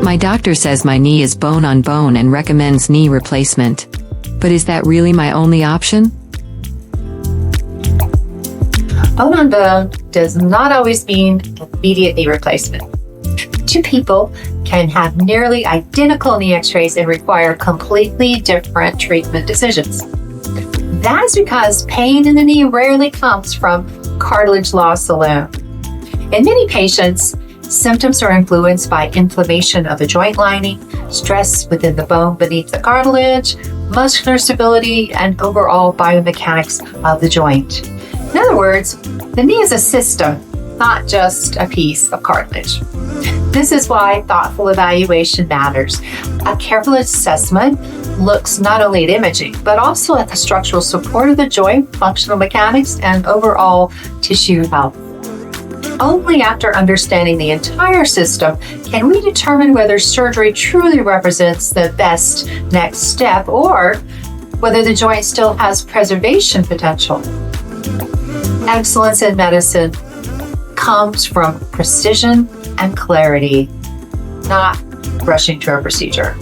My doctor says my knee is bone on bone and recommends knee replacement. But is that really my only option? Bone on bone does not always mean immediate knee replacement. Two people can have nearly identical knee x-rays and require completely different treatment decisions. That is because pain in the knee rarely comes from cartilage loss alone. In many patients, symptoms are influenced by inflammation of the joint lining, stress within the bone beneath the cartilage, muscular stability, and overall biomechanics of the joint. In other words, the knee is a system, not just a piece of cartilage. This is why thoughtful evaluation matters. A careful assessment looks not only at imaging, but also at the structural support of the joint, functional mechanics, and overall tissue health. Only after understanding the entire system can we determine whether surgery truly represents the best next step or whether the joint still has preservation potential. Excellence in medicine comes from precision and clarity, not rushing to a procedure.